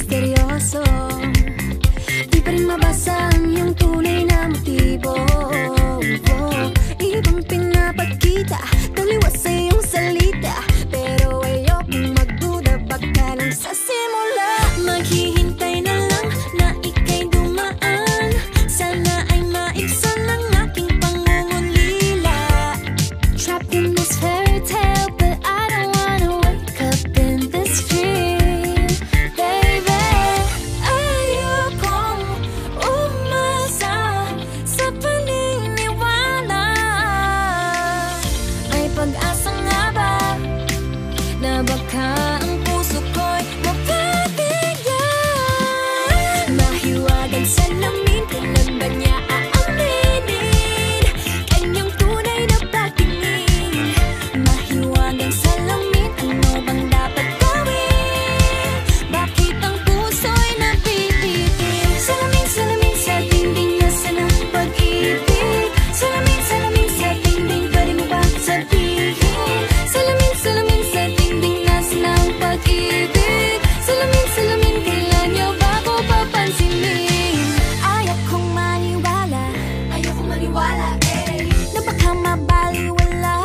misteryoso. Di pa rin mabasa ang iyong tunay na motibo. Ibang pinapagkita, taliwas sa iyong salita, pero ayokong magduda, baka lang sa simula. Maghihintay na lang na ika'y dumaan, sana ay maibsan ang aking pangungulila. Trapped in this fairy tale, but I don't wanna wake up in this dream, baby. Ayokong umasa sa paniniwala. May pag-asa nga ba na baka ang puso ko'y mapabigyan? Mahiwagang salamin, kailan ba niya aaminin kanyang tunay na pagtingin? Mahiwagang salamin, ano bang dapat gawin? Bakit ang puso'y napipitin? Salamin, salamin sa dingding, nasaan ang pag-ibig? Salamin, salamin sa dingding, pwede mo ba sabihin? Salamin, salamin sa dingding, nasaan ang pag-ibig? Salamin, salamin, kailan niyo ba ako papansinin? Ayokong maniwala, na baka mabaliwala.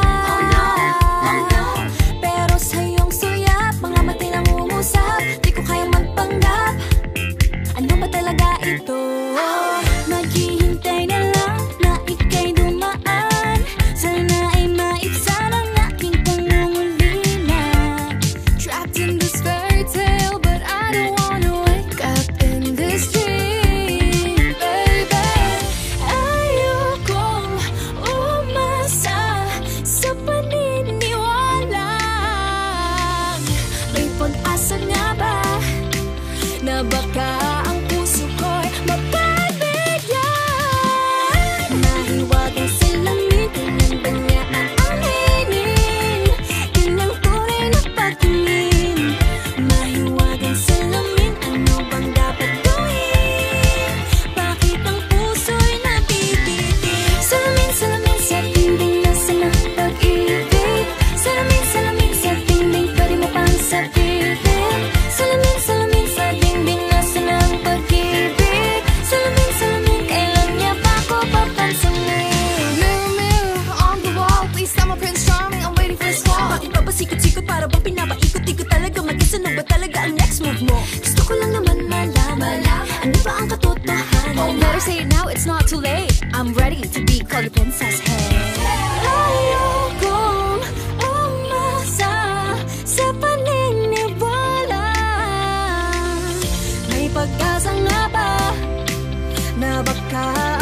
Oh no, pero sa iyong suyap, mga matay lang umusap, di ko kayang magpanggap. Ano ba talaga ito? Naghihintay na lang na ika'y dumaan, sana ay maibsan ang aking pangungulila. Trapped in this fairy tale, but I don't wanna wake up in this dream, baby. Ayokong umasa sa paniniwala. May pag-asa nga ba na baka ang puso ko'y mapabigyan? Mahiwagang salamin, kailan ba niya aaminin kanyang tunay na pagtingin? Mahiwagang salamin, ano bang dapat gawin? Bakit ang puso'y napipitin? Salamin, salamin sa dingding, nasaan ang pag-ibig? Salamin, salamin sa dingding, pwede mo pang sabihin? Salamin, salamin sa dingding, nasaan ang pag-ibig? Salamin, salamin, kailan niya ba ako papansinin? Mirror, mirror on the wall, please tell my Prince Charming I'm waiting for his call. Bakit ba pasikot-sikot, para bang pinapaikot-ikot talaga? Mag-guess ano ba talaga ang next move mo? Gusto ko lang naman malaman, ano ba ang katotohanan? Oh, better say it now, it's not too late. I'm ready to be called your princess, hey. Ayokong umasa sa paniniwala. May pag-asa nga ba na baka